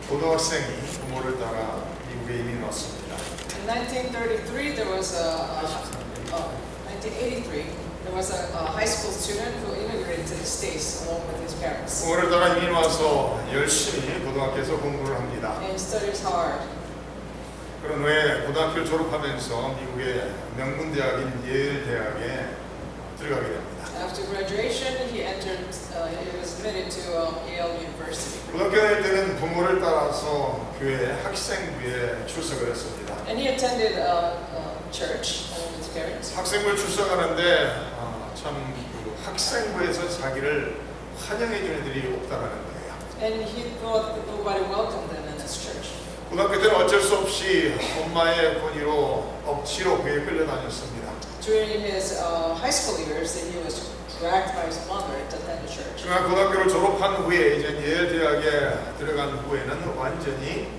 고등학생이 부모를 따라 미국에 이민 왔습니다. In 1933, there was 1983, there was a high school student who immigrated to the States along with his parents. 부모를 따라 이민 와서 열심히 고등학교에서 공부를 합니다. And he studies hard. 그런 후에 고등학교를 졸업하면서 미국의 명문 대학인 예일 대학에 들어가게 됩니다. After graduation, he was admitted to Yale University. 고등학교 다닐 때는 부모를 따라서 교회 학생부에 출석을 했습니다. And he attended church along with his parents. 학생부에 출석하는데 그 학생부에서 자기를 환영해 주는 애들이 없다라는 거예요. And he thought that nobody welcomed him in his church. 고등학교 때는 어쩔 수 없이 엄마의 권유로 억지로 교회에 끌려다녔습니다. During his high school years, he was dragged by his mother to attend the church. 그러나 고등학교를 졸업한 후에 이제 예일 대학에 들어간 후에는 완전히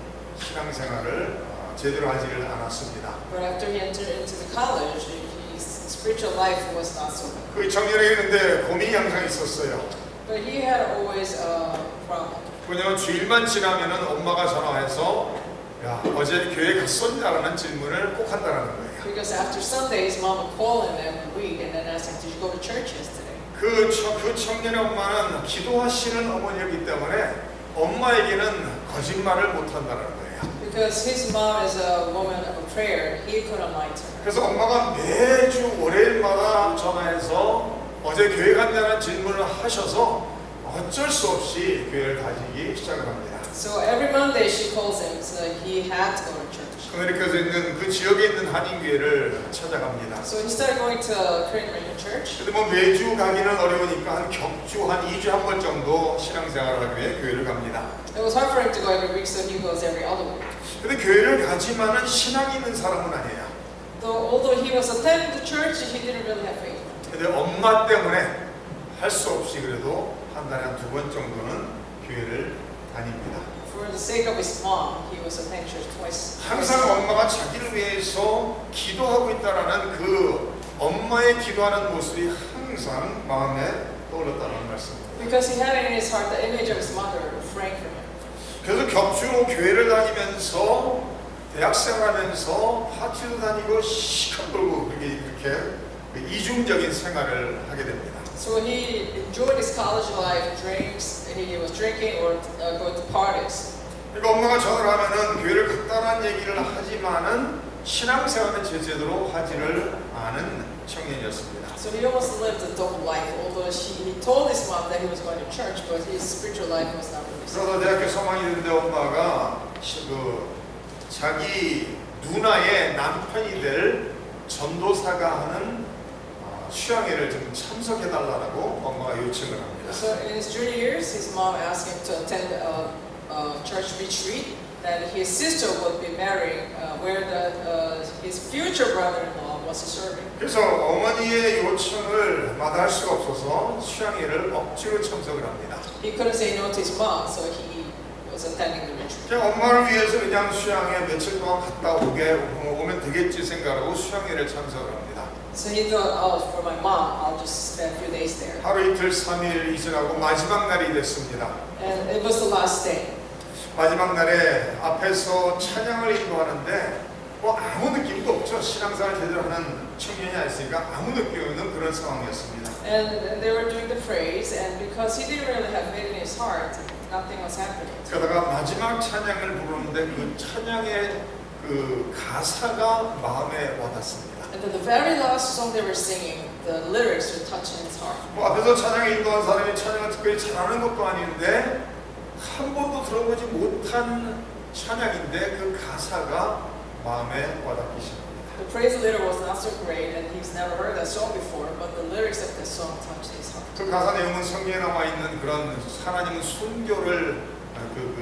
신앙생활을 제대로 하지를 않았습니다. But after he entered into the college, his spiritual life was not so good. 그 청년에게는데 고민이 항상 있었어요. But he had always a problem. 왜냐하면 주일만 지나면은 엄마가 전화해서 야 어제 교회 갔었냐라는 질문을 꼭 한다라는 거예요. Because after Sundays, mom would call him every week and then ask him, "Did you go to church yesterday?" 그 청년의 엄마는 기도하시는 어머니이기 때문에 엄마에게는 거짓말을 못한다는 거예요. Because his mom is a woman of prayer, he couldn't lie to her. 그래서 엄마가 매주 월요일마다 전화해서 어제 교회 갔냐는 질문을 하셔서 어쩔 수 없이 교회를 다니기 시작을 합니다. So every Monday she calls him, so he had to go to church. 아메리카에서 있는 그 지역에 있는 한인교회를 찾아갑니다. So he started going to Korean American Church. 근데 뭐 매주 가기는 어려우니까 한 격주 한 2주에 한 번 정도 신앙생활을 하기 위해 교회를 갑니다. It was hard for him to go every week, so he goes every other week. 근데 교회를 가지만은 신앙이 있는 사람은 아니에요. Although he was attending the church, he didn't really have faith. 근데 엄마 때문에 할 수 없이 그래도 한 달에 한 2번 정도는 교회를 다닙니다. For the sake of his mom, he was attending church twice. 항상 엄마가 자기를 위해서 기도하고 있다라는 그 엄마의 기도하는 모습이 항상 마음에 떠올랐다는 말씀입니다. Because he had in his heart the image of his mother refrained from him. 그래서 격주로 교회를 다니면서 대학생활하면서 파티도 다니고 시간 벌고 그렇게 이중적인 생활을 하게 됩니다. So he enjoyed his college life, he was drinking or go to parties. 그러니까 엄마가 전화를 하면은 교회를 갔다는 얘기를 하지만은 신앙생활은 제대로 하지를 않은 청년이었습니다. So he almost lived a double life, although he told his mom that he was going to church, but his spiritual life was not really so. 그러다 대학교 3학년이 됐는데 엄마가 자기 누나의 남편이 될 전도사가 하는 수양회를 좀 참석해달라고 엄마가 요청을 합니다. So in his junior years, his mom asked him to attend a church retreat that his sister would be marrying, where his future brother-in-law was serving. 그래서 어머니의 요청을 마다할 수가 없어서 수양회를 억지로 참석을 합니다. He couldn't say no to his mom, so he was attending the retreat. 그냥 엄마를 위해서 그냥 수양회 며칠 동안 갔다 오면 되겠지 생각하고 수양회를 참석을 합니다. So he thought, oh, for my mom, I'll just spend a few days there. 하루 이틀 3일 지나고 마지막 날이 됐습니다. And it was the last day. 마지막 날에 앞에서 찬양을 인도하는데 뭐 아무 느낌도 없죠. 신앙생활 제대로 하는 청년이 아니었으니까 아무 느낌 없는 그런 상황이었습니다. And they were doing the praise, and because he didn't really have faith in his heart, nothing was happening. 그러다가 마지막 찬양을 부르는데 그 찬양의 그 가사가 마음에 와닿습니다. And then the very last song they were singing, the lyrics were touching his heart. 뭐 앞에서 찬양을 인도한 사람이 찬양을 특별히 잘하는 것도 아닌데 한 번도 들어보지 못한 찬양인데 그 가사가 마음에 와닿기 시작합니다. The praise leader was not so great, and he's never heard that song before, but the lyrics of that song touched his heart. 그 가사 내용은 성경에 나와 있는 그런 하나님은 순교를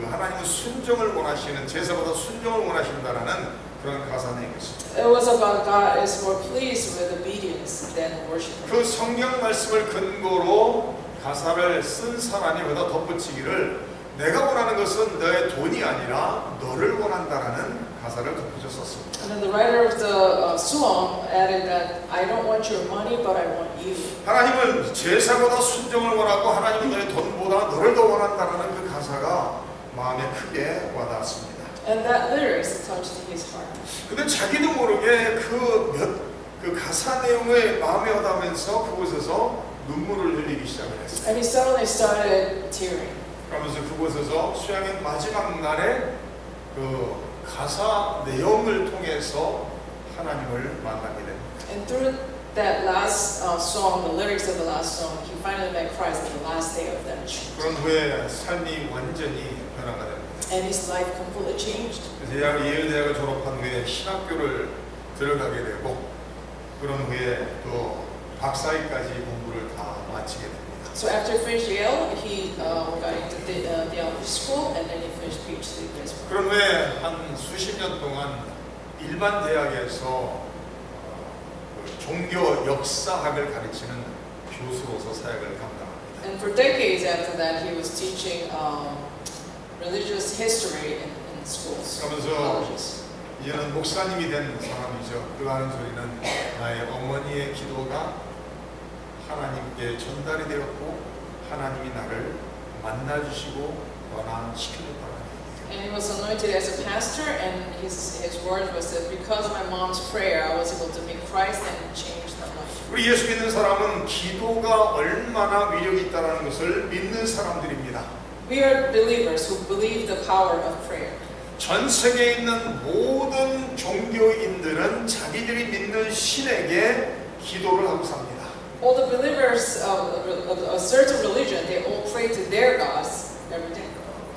하나님은 순종을 원하시는 제사보다 순종을 원하신다라는 그런 가사 내용이었습니다. It was about God is more pleased with obedience than worship. 그 성경 말씀을 근거로 가사를 쓴 사람이 여기다 덧붙이기를 내가 원하는 것은 너의 돈이 아니라 너를 원한다라는 가사를 덧붙여 썼습니다. And then the writer of the song added that I don't want your money, but I want you. 하나님은 제사보다 순종을 원하고 하나님은 너의 돈보다 너를 더 원한다라는 그 가사가 마음에 크게 와 닿았습니다. And that lyrics touched his heart. 근데 자기도 모르게 그 가사 내용에 마음에 와닿으면서 그곳에서 눈물을 흘리기 시작을 했어요. And he suddenly started tearing. 그러면서 그곳에서 수양의 마지막 날에 그 가사 내용을 통해서 하나님을 만나게 됩니다. And through that last song, the lyrics of the last song, he finally met Christ on the last day of that retreat. 그런 후에 삶이 완전히 변화가 됩니다. And his life completely changed. 그래서 예일대학을 졸업한 후에 신학교를 들어가게 되고 그런 후에 또 박사학위까지 공부를 다 마치게 됩니다. So after he finished Yale, he got into theology school, and then he finished PhD in Israel. 그런 후에 한 수십 년 동안 일반 대학에서 종교 역사학을 가르치는 교수로서 사역을 감당합니다. And for decades after that, he was teaching religious history in schools, 그러면서 colleges. 이제는 목사님이 된 사람이죠. 그 하는 소리는 나의 어머니의 기도가 하나님께 전달이 되었고 하나님이 나를 만나주시고 변화시켜줬다는 얘기예요. And he was anointed as a pastor, and his word was that because of my mom's prayer, I was able to meet Christ and change my life. 우리 예수 믿는 사람은 기도가 얼마나 위력이 있다는 것을 믿는 사람들입니다. We are believers who believe the power of prayer. 전 세계에 있는 모든 종교인들은 자기들이 믿는 신에게 기도를 하고 삽니다. All the believers of a certain religion, they all pray to their gods every day.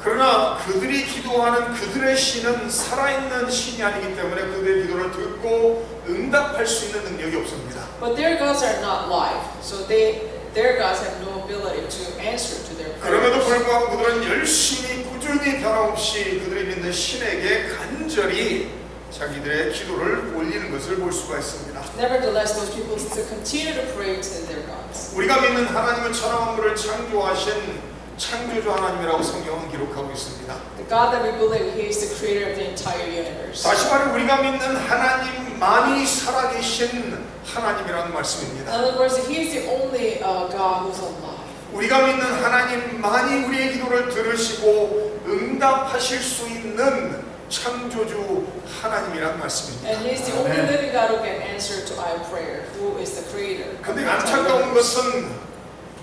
그러나 그들이 기도하는 그들의 신은 살아있는 신이 아니기 때문에 그들의 기도를 듣고 응답할 수 있는 능력이 없습니다. But their gods are not live, so their gods have no ability to answer to their 그럼에도 prayers. 불구하고 그들은 열심히 꾸준히 변함없이 그들이 믿는 신에게 간절히 자기들의 기도를 올리는 것을 볼 수가 있습니다. Nevertheless, those people still continue to pray to their gods. 우리가 믿는 하나님은 천하 만물을 창조하신 창조주 하나님이라고 성경은 기록하고 있습니다. The God that we believe, He is the creator of the entire universe. 다시 말해 우리가 믿는 하나님만이 살아계신 하나님이라는 말씀입니다. In other words, He is the only God who's alive. 우리가 믿는 하나님만이 우리의 기도를 들으시고 응답하실 수 있는 창조주 하나님이란 말씀입니다. And He is the only living God who can answer to our prayer, who is the creator. 그런데 안타까운 것은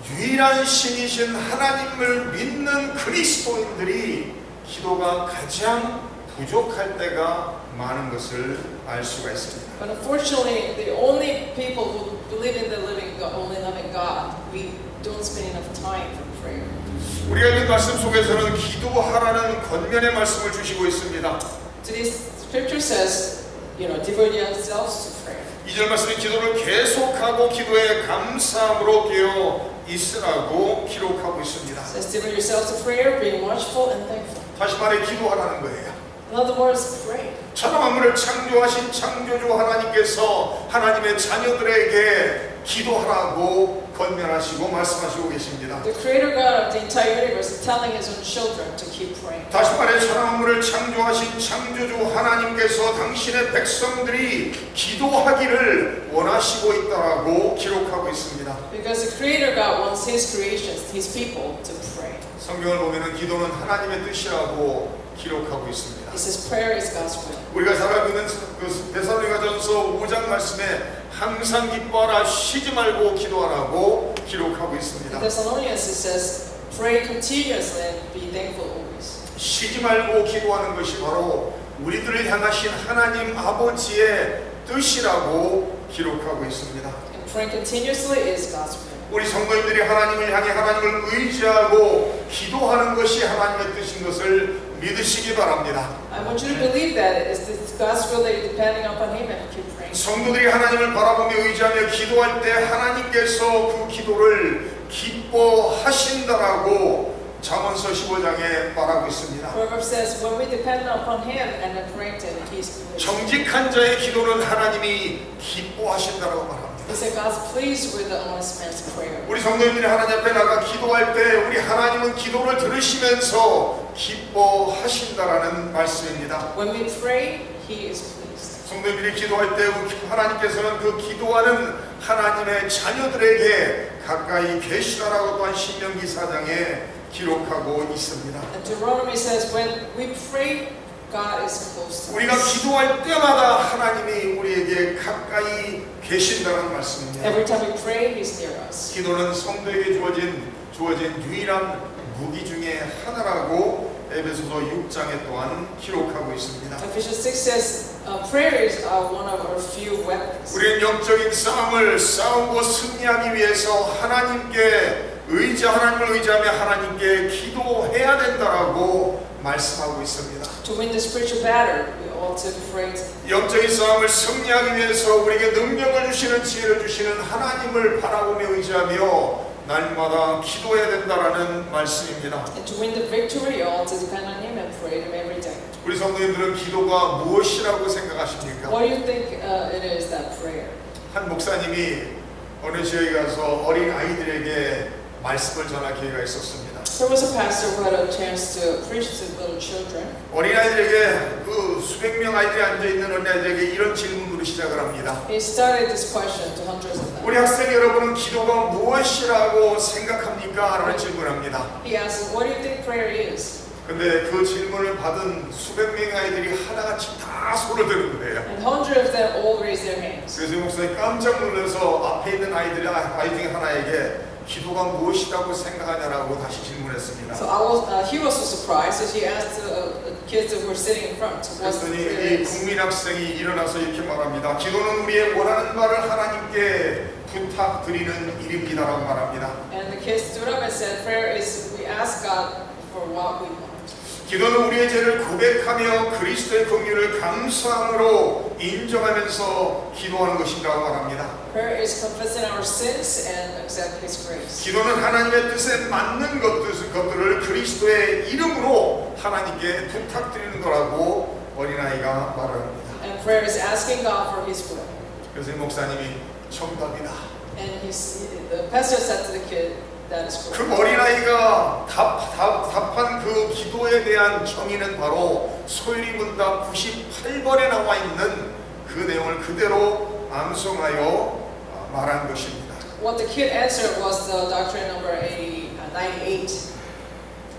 유일한 신이신 하나님을 믿는 그리스도인들이 기도가 가장 부족할 때가 많은 것을 알 수가 있습니다. But unfortunately, the only people who believe in the living God, only living God, we don't spend enough time for prayer. 우리가 읽은 말씀 속에서는 기도하라는 권면의 말씀을 주시고 있습니다. Today's scripture says, devote yourselves to prayer. 2절 말씀에 기도를 계속하고 기도에 감사함으로 깨어 있으라고 기록하고 있습니다. It says, devote yourselves to prayer, being watchful and thankful. 다시 말해 기도하라는 거예요. In other words, pray. 천하 만물을 창조하신 창조주 하나님께서 하나님의 자녀들에게 기도하라고 권면하시고 말씀하시고 계십니다. The creator God of the entire universe is telling His own children to keep praying. 다시 말해 천하 만물을 창조하신 창조주 하나님께서 당신의 백성들이 기도하기를 원하시고 있다라고 기록하고 있습니다. Because the creator God wants His creations, His people, to pray. 성경을 보면은 기도는 하나님의 뜻이라고 기록하고 있습니다. It says prayer is God's will. 우리가 잘 알고 있는 그 데살로니가전서 5장 말씀에 항상 기뻐하라 쉬지 말고 기도하라고 기록하고 있습니다. In Thessalonians it says, pray continuously and be thankful always. 쉬지 말고 기도하는 것이 바로 우리들을 향하신 하나님 아버지의 뜻이라고 기록하고 있습니다. And praying continuously is God's will. 우리 성도님들이 하나님을 향해 하나님을 의지하고 기도하는 것이 하나님의 뜻인 것을 믿으시기 바랍니다. I want you to believe that it is God's will that you're depending upon Him and keep praying. 성도들이 하나님을 바라보며 의지하며 기도할 때 하나님께서 그 기도를 기뻐하신다라고 잠언서 15장에 말하고 있습니다. Proverbs says, when we depend upon Him and then pray to Him, He's pleased. 정직한 자의 기도는 하나님이 기뻐하신다라고 말합니다. He said God's pleased with the honest man's prayer. 우리 성도님들이 하나님 앞에 나가 기도할 때 우리 하나님은 기도를 들으시면서 기뻐하신다라는 말씀입니다. When we pray, He is pleased. 성도님들이 기도할 때 하나님께서는 그 기도하는 하나님의 자녀들에게 가까이 계시다라고 또한 신명기 4장에 기록하고 있습니다. And Deuteronomy says, when we pray God is close to 우리가 us. 기도할 때마다 하나님이 우리에게 가까이 계신다는 말씀입니다. Every time we pray, He's near us. 기도는 성도에게 주어진 유일한 무기 중에 하나라고 에베소서 6장에 또한 기록하고 있습니다. Ephesians 6 says prayers are one of our few weapons. 우리는 영적인 싸움을 싸우고 승리하기 위해서 하나님을 의지하며 하나님께 기도해야 된다라고 말씀하고 있습니다. To win the spiritual battle, we ought to pray. 영적인 싸움을 승리하기 위해서 우리에게 능력을 주시는 지혜를 주시는 하나님을 바라보며 의지하며 날마다 기도해야 된다라는 말씀입니다. And to win the victory, you ought to depend on Him and pray Him every day. 우리 성도님들은 기도가 무엇이라고 생각하십니까? What do you think it is, that prayer? 한 목사님이 어느 지역에 가서 어린 아이들에게 말씀을 전할 기회가 있었습니다. There was a pastor who had a chance to preach to little children. 어린 아이들에게 그 수백 명 아이들이 앉아 있는 어린 아이들에게 이런 질문으로 시작을 합니다. He started this question to hundreds of them. 우리 학생 여러분은 기도가 무엇이라고 생각합니까? 라는 질문합니다. He asked, "What do you think prayer is?" 근데 그 질문을 받은 수백 명의 아이들이 하나같이 다 손을 드는 거예요. And hundreds of them all raised their hands. 그래서 목사님이 깜짝 놀라서 앞에 있는 아이 중에 하나에게 기도가 무엇이라고 생각하냐라고 다시 질문했습니다. So he was so surprised as he asked the kids that were sitting in front, "What 그랬더니 prayer 이 is?" 국민 학생이 일어나서 이렇게 말합니다. 기도는 우리의 원하는 바를 하나님께 부탁드리는 일입니다라고 말합니다. And the kids stood up and said, "Prayer is we ask God for what we want." 기도는 우리의 죄를 고백하며 그리스도의 긍휼을 감사함으로 인정하면서 기도하는 것이라고 말합니다. Prayer is confessing our sins and accept His grace. 기도는 하나님의 뜻에 맞는 것들을 그리스도의 이름으로 하나님께 부탁드리는 거라고 어린아이가 말합니다. And prayer is asking God for His will. 그래서 이 목사님이 정답이다. And the pastor said to the kid, "That is 그 correct." 어린아이가 답한 그 기도에 대한 정의는 바로 소유리문답 98번에 나와 있는 그 내용을 그대로 암송하여 말한 것입니다. What the kid answered was the doctrine number 98.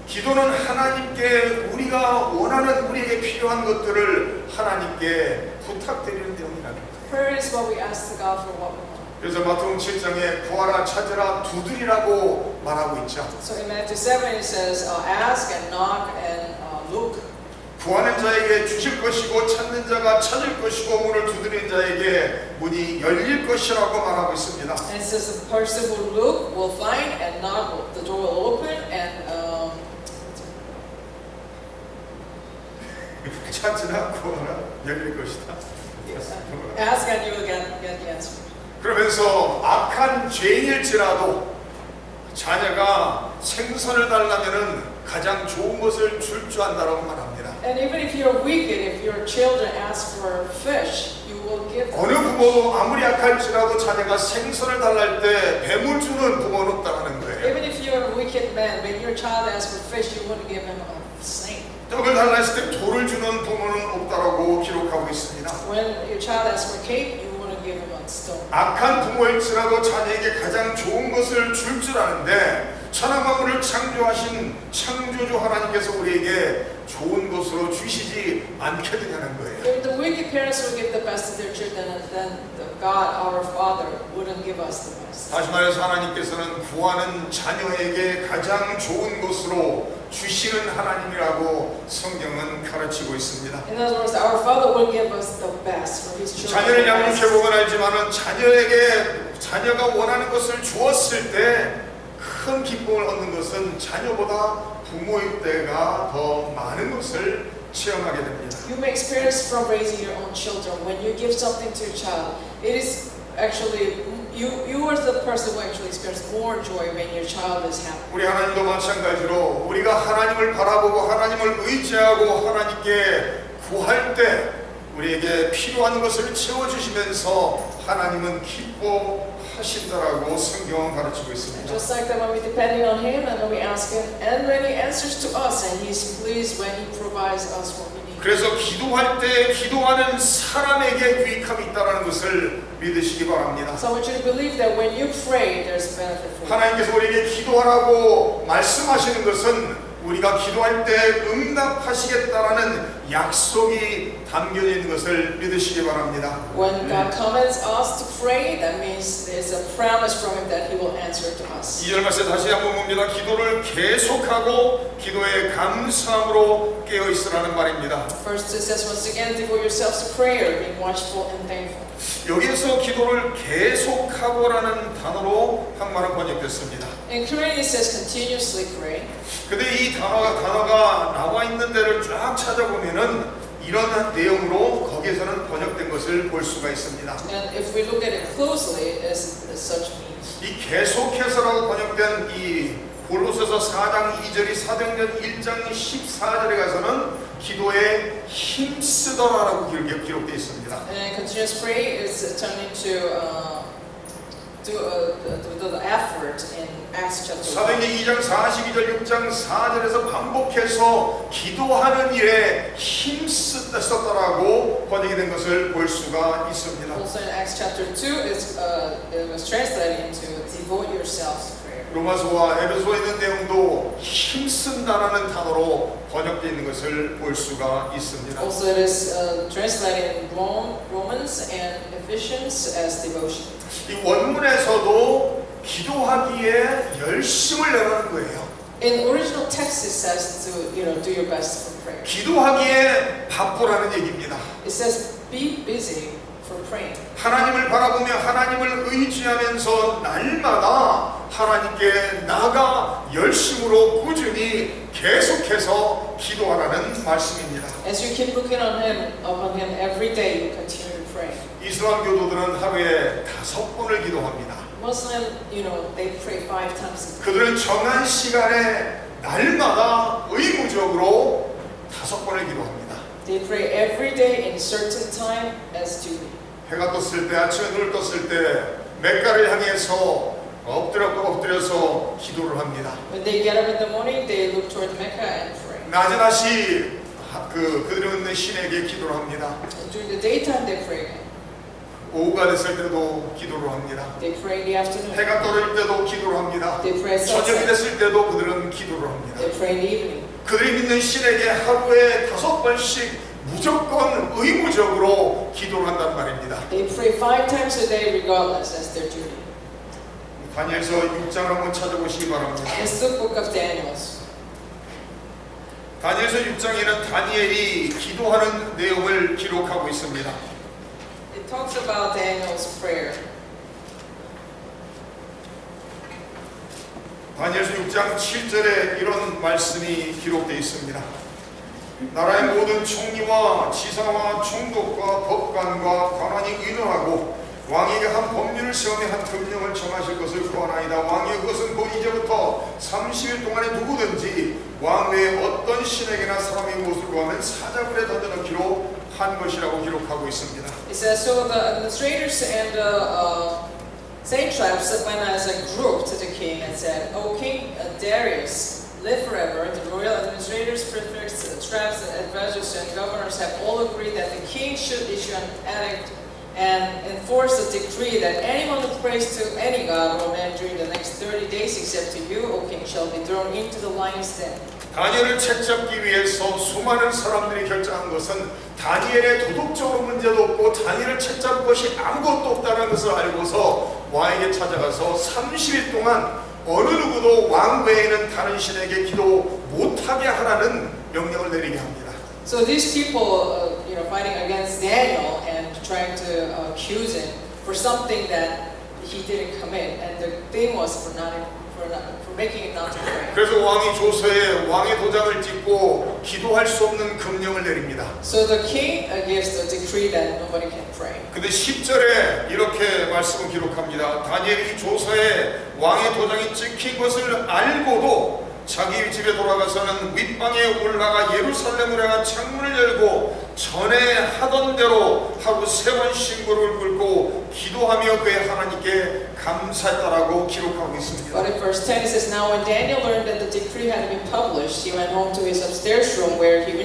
기도는 하나님께 우리가 원하는 우리에게 필요한 것들을 하나님께 부탁드리는 내용이랍니다. Prayer is what we ask to God for what we want. 그래서 마태복음 7장에 구하라 찾으라 두드리라고 말하고 있죠. So in Matthew 7 it says, "Ask and knock and look." 구하는 자에게 주실 것이고 찾는 자가 찾을 것이고 문을 두드리는 자에게 문이 열릴 것이라고 말하고 있습니다. And it says the person who look will find, and knock the door will open, and 찾으라 구하라 열릴 것이다. ask and you will get the answer. 그러면서 악한 죄인일지라도 자녀가 생선을 달라면은 가장 좋은 것을 줄 줄 안다라고 말합니다. And even if you're wicked, if your children ask for fish, you will give them 어느 fish. 부모도 아무리 약할지라도 자녀가 생선을 달랄 때 뱀을 주는 부모는 없다는 거예요. Even if you're a wicked man, when your child asks for fish, you wouldn't give him a snake. 떡을 달라 했을 때 돌을 주는 부모는 없다라고 기록하고 있습니다. When your child asks for cake, you wouldn't give him a stone. 악한 부모일지라도 자녀에게 가장 좋은 것을 줄 줄 아는데 천하 만물을 창조하신 창조주 하나님께서 우리에게 좋은 것으로 주시지 않겠느냐는 거예요. If the wicked parents would give the best to their children, then God, our Father, wouldn't give us the best. 다시 말해서 하나님께서는 구하는 자녀에게 가장 좋은 것으로 주시는 하나님이라고 성경은 가르치고 있습니다. In other words, our Father will give us the best for His children. 자녀를 양육해 보면 알지만은 자녀가 원하는 것을 주었을 때 큰 기쁨을 얻는 것은 자녀보다 부모일 때가 더 많은 것을 체험하게 됩니다. You may experience from raising your own children. When you give something to your child, it is actually you are the person who actually experiences more joy when your child is happy. 우리 하나님도 마찬가지로 우리가 하나님을 바라보고 하나님을 의지하고 하나님께 구할 때 우리에게 필요한 것을 채워주시면서 하나님은 기뻐하신다라고 성경은 가르치고 있습니다. Just like that, when we depend on Him and when we ask Him, and when He answers to us, and He's pleased when He provides us what we need. 그래서 기도할 때 기도하는 사람에게 유익함이 있다는 것을 믿으시기 바랍니다. So I want you to believe that when you pray, there's benefit for you. 하나님께서 우리에게 기도하라고 말씀하시는 것은 우리가 기도할 때 응답하시겠다라는 약속이 담겨져 있는 것을 믿으시기 바랍니다. When God commands us to pray, that means there's a promise from Him that He will answer to us. 2절 말씀 다시 한번 봅니다. 기도를 계속하고 기도에 감사함으로 깨어 있으라는 말입니다. First it says once again, devote yourselves to prayer, being watchful and thankful. 여기에서 기도를 계속하고라는 단어로 한말은 번역됐습니다. In Korean it says continuously pray. 근데 이 단어가 나와 있는 데를 쫙 찾아보면은 이런 내용으로 거기에서는 번역된 것을 볼 수가 있습니다. And if we look at it closely, as such means. 이 계속해서라고 번역된 이 골로새서 4장 2절이 사도행전 1장 14절에 가서는 기도에 힘쓰더라라고 기록되어 있습니다. And continuous pray is turned into the effort in Acts chapter 1. 사도행전 2장 42절 6장 4절에서 반복해서 기도하는 일에 힘쓰더라고 번역이 된 것을 볼 수가 있습니다. Also in Acts chapter 2, it was translated into devote yourselves to prayer. 로마서와 에베소에 있는 내용도 힘쓴다라는 단어로 번역되어 있는 것을 볼 수가 있습니다. Also it is translated in Romans and Ephesians as devotion. 이 원문에서도 기도하기에 열심을 내라는 거예요. In original text it says to do your best for prayer. 기도하기에 바쁘라는 얘기입니다. It says be busy for praying. 하나님을 바라보며 하나님을 의지하면서 날마다 하나님께 나가 열심으로 꾸준히 계속해서 기도하라는 말씀입니다. As you keep looking upon him every day, you continue to pray. 이슬람 교도들은 하루에 5번을 기도합니다. Muslim, they pray 5 times a day. 그들은 정한 시간에 날마다 의무적으로 5번을 기도합니다. They pray every day in certain time as duty. 해가 떴을 때, 아침에 눈을 떴을 때 멕가를 향해서 엎드려서 기도를 합니다. When they get up in the morning, they look toward Mecca and pray. 낮낮이 그들이 있는 신에게 기도를 합니다. And during the daytime, they pray again. 오후가 됐을 때도 기도를 합니다. They pray in the afternoon. 해가 떨어질 때도 기도를 합니다. They pray at 저녁이 sunset. 됐을 때도 그들은 기도를 합니다. They pray in the evening. 그들이 믿는 신에게 하루에 5번씩 무조건 의무적으로 기도를 한단 말입니다. They pray 5 times a day regardless as their duty. 다니엘서 6장을 한번 찾아보시기 바랍니다. It's the book of Daniel. 다니엘서 6장에는 다니엘이 기도하는 내용을 기록하고 있습니다. It talks about Daniel's prayer. 다니엘서 6장 7절에 이런 말씀이 기록되어 있습니다. 나라의 모든 총리와 지사와 총독과 법관과 관원이 의논하고 왕에게 한 법률을 시험에 한 금령을 정하실 것을 구하나이다. 왕이 그것은 곧 이제부터 30일 동안에 누구든지 왕 외에 어떤 신에게나 사람이 무엇을 구하면 사자굴에 던져넣기로 한 것이라고 기록하고 있습니다. It says, so the administrators and the satraps went as a group to the king and said, O King Darius, live forever. The royal administrators, prefects, satraps, and advisors and governors have all agreed that the king should issue an edict and enforce a decree that anyone who prays to any god or man during the next 30 days except to you, O king, shall be thrown into the lion's den. 다니엘을 책잡기 위해서 수많은 사람들이 결정한 것은 다니엘의 도덕적으로 문제도 없고 다니엘을 책잡을 것이 아무것도 없다는 것을 알고서 왕에게 찾아가서 30일 동안 어느 누구도 왕 외에는 다른 신에게 기도 못하게 하라는 명령을 내리게 합니다. So these people, fighting against Daniel and trying to accuse him for something that he didn't commit, and the thing was for making it not to pray. 그래서 왕이 조서에 왕의 도장을 찍고 기도할 수 없는 금령을 내립니다. So the king gives the decree that nobody can pray. 근데 10절에 이렇게 말씀을 기록합니다. 다니엘이 조서에 왕의 도장이 찍힌 것을 알고도 자기 집에 돌아가서는 윗방에 올라가 예루살렘으로 향한 창문을 열고 전에 하던 대로 하루 3번씩 무릎을 꿇고 기도하며 그의 하나님께 감사했다라고 기록하고 있습니다. But in verse 10 it says, now when Daniel learned that the decree had been published, he went home to his upstairs room where the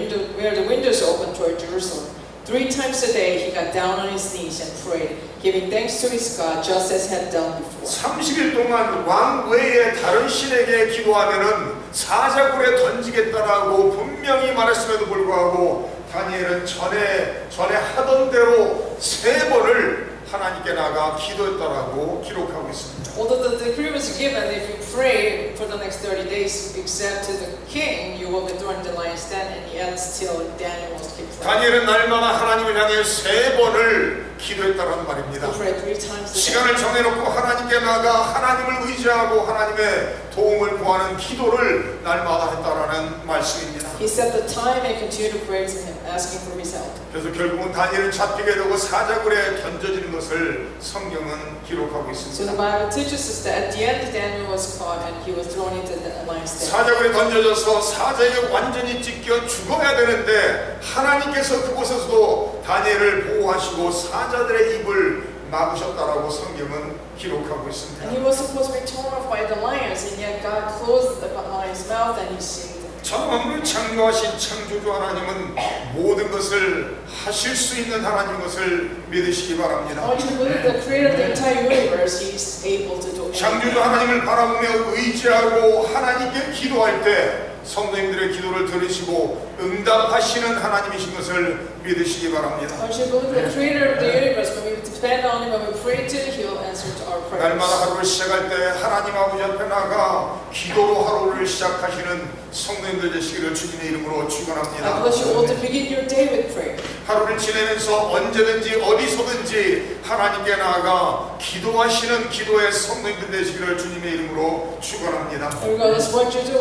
windows opened toward Jerusalem. 3 times a day he got down on his knees and prayed, giving thanks to his God just as he had done before. 30일 동안 왕 외에 다른 신에게 기도하면은 사자굴에 던지겠다라고 분명히 말했음에도 불구하고 다니엘은 전에 하던 대로 3번을 하나님께 나가 기도했다라고 기록하고 있습니다. Although the decree was given, if you pray for the next 30 days, except to the king, you will be thrown in the lion's den, and yet still Daniel was keep praying. 다니엘은 날마다 하나님을 향해 3번을 기도했다라는 말입니다. He prayed 3 times a day. 시간을 정해놓고 하나님께 나가 하나님을 의지하고 하나님의 도움을 구하는 기도를 날마다 했다라는 말씀입니다. He set the time and continued to pray to him, asking for his help. 그래서 결국은 다니엘은 잡히게 되고 사자굴에 던져지는 것을 성경은 기록하고 So 있습니다. the Bible teaches us that at the end Daniel was caught and he was thrown into the lion's den. 사자굴에 던져져서 사자에게 완전히 찢겨 죽어야 되는데 하나님께서 그곳에서도 다니엘을 보호하시고 사자들의 입을 막으셨다라고 성경은 기록하고 있습니다. And he was supposed to be torn off by the lions, and yet God closed the lion's mouth and he saved him. 천만물을 창조하신 창조주 하나님은 모든 것을 하실 수 있는 하나님인 것을 믿으시기 I 바랍니다. want you to believe the creator of the entire universe, he is able to do 창조주 anything. 하나님을 바라보며 의지하고 하나님께 기도할 때 성도님들의 기도를 들으시고 응답하시는 하나님이신 것을 믿으시기 바랍니다. I want you to believe the creator of the universe, when we depend on him, when we pray to him, he will answer to our 날마다 prayers. 하루를 시작할 때 하나님 아버지 앞에 나가 기도로 하루를 시작하시는 성도님들 되시기를 주님의 이름으로 I 축원합니다. bless you all to begin your day with prayer. 하루를 지내면서 언제든지 어디서든지 하나님께 나아가 기도하시는 기도의 성도님들 되시기를 주님의 이름으로 축원합니다. Regardless what you do,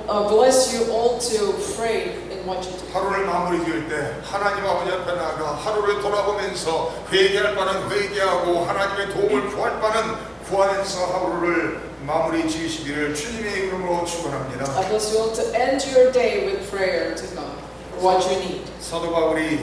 I bless you all to pray in what you do. 하루를 마무리 지을 때 하나님 아버지 앞에 나아가 하루를 돌아보면서 회개할 바는 회개하고 하나님의 도움을 구할 바는 구하면서 하루를 마무리 지으시기를 주님의 이름으로 축원합니다. I bless you all to end your day with prayer to God for what you need. 사도 바울이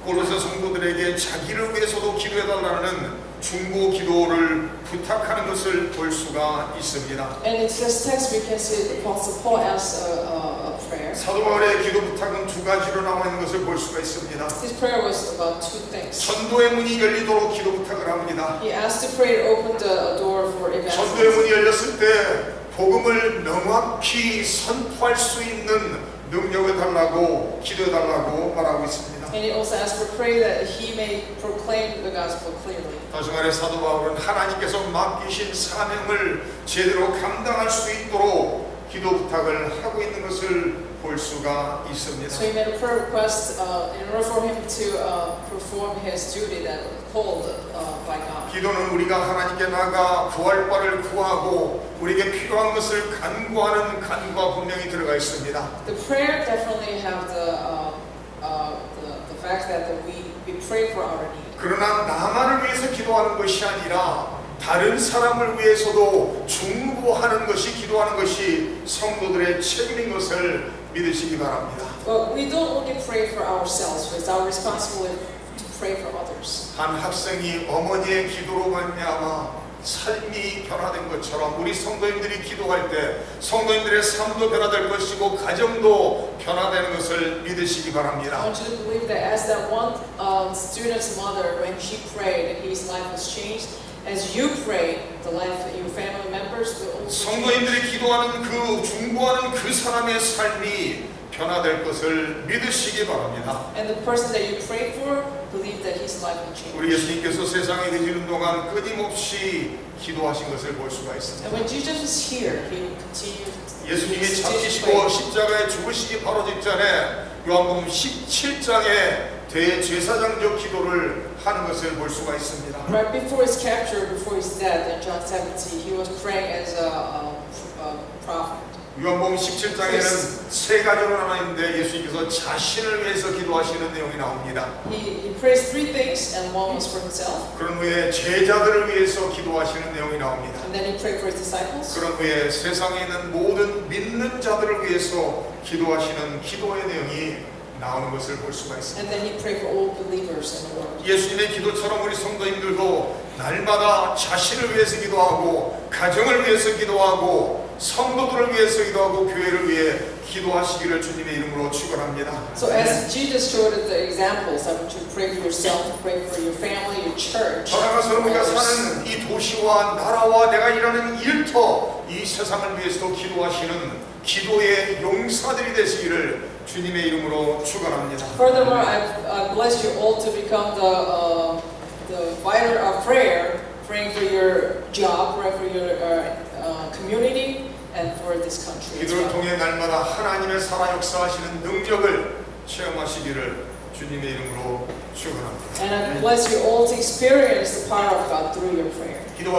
골로새 성도들에게 자기를 위해서도 기도해달라는 중보 기도를 부탁하는 것을 볼 수가 있습니다. And in this text we can see the Apostle Paul asks a prayer. 사도 바울의 기도 부탁은 2가지로 나와 있는 것을 볼 수가 있습니다. His prayer was about 2 things. 전도의 문이 열리도록 기도 부탁을 합니다. He asked to pray to open the door for 전도의 evangelism. 문이 열렸을 때 복음을 명확히 선포할 수 있는 능력을 달라고 기도해달라고 말하고 있습니다. And he also asked for prayer that he may proclaim the gospel clearly. 다시 말해 사도 바울은 하나님께서 맡기신 사명을 제대로 감당할 수 있도록 기도 부탁을 하고 있는 것을 볼 수가 있습니다. So he made a prayer request in order for him to perform his duty that was called by God. 기도는 우리가 하나님께 나가 구할 바를 구하고 우리에게 필요한 것을 간구하는 간구가 분명히 들어가 있습니다. The prayer definitely have the fact that we pray for our need. 그러나 나만을 위해서 기도하는 것이 아니라 다른 사람을 위해서도 중보하는 것이 기도하는 것이 성도들의 책임인 것을 믿으시기 바랍니다. But we don't only pray for ourselves, it's our responsibility to pray for others. 한 학생이 어머니의 기도로 말미암아 삶이 변화된 것처럼 우리 성도님들이 기도할 때 성도님들의 삶도 변화될 것이고 가정도 변화되는 것을 믿으시기 I 바랍니다. want you to believe that as that one student's mother, when she prayed, his life was changed. As you pray, the life of your family members will also change. 성도님들이 기도하는 그 중보하는 그 사람의 삶이 변화될 것을 믿으시기 바랍니다. And the person that you pray for, believe that his life will change. 우리 예수님께서 세상에 계시는 동안 끊임없이 기도하신 것을 볼 수가 있습니다. And when Jesus was here, he would continue to 예수님이 잡히시고 십자가에 죽으시기 바로 직전에 요한복음 17장에 대제사장적 기도를 하는 것을 볼 수가 있습니다. Right before his capture, before his death in John 17, he was praying as a prophet. 요한복음 17장에는 3가지로 나눠 있는데 예수님께서 자신을 위해서 기도하시는 내용이 나옵니다. He prays 3 things, and one was for himself. 그런 후에 제자들을 위해서 기도하시는 내용이 나옵니다. And then he prayed for his disciples. 그런 후에 세상에 있는 모든 믿는 자들을 위해서 기도하시는 기도의 내용이 나오는 것을 볼 수가 있습니다. And then he prayed for all believers in the world. 예수님의 기도처럼 우리 성도님들도 날마다 자신을 위해서 기도하고 가정을 위해서 기도하고 성도들을 위해서 기도하고 교회를 위해 기도하시기를 주님의 이름으로 축원합니다. So as Jesus showed us the examples, I want you to pray for yourself, pray for your family, your church. 돌아가서 우리가 others. 사는 이 도시와 나라와 내가 일하는 일터 이 세상을 위해서도 기도하시는 기도의 용사들이 되시기를 주님의 이름으로 축원합니다. Furthermore, I bless you all to become the fighter of prayer, praying for your job, praying for your community, and for this country. as 기도를 well. 통해 날마다 하나님의 살아 역사하시는 능력을 체험하시기를 주님의 이름으로 축원합니다. And I bless you all to experience the power of God through your prayer. 기도와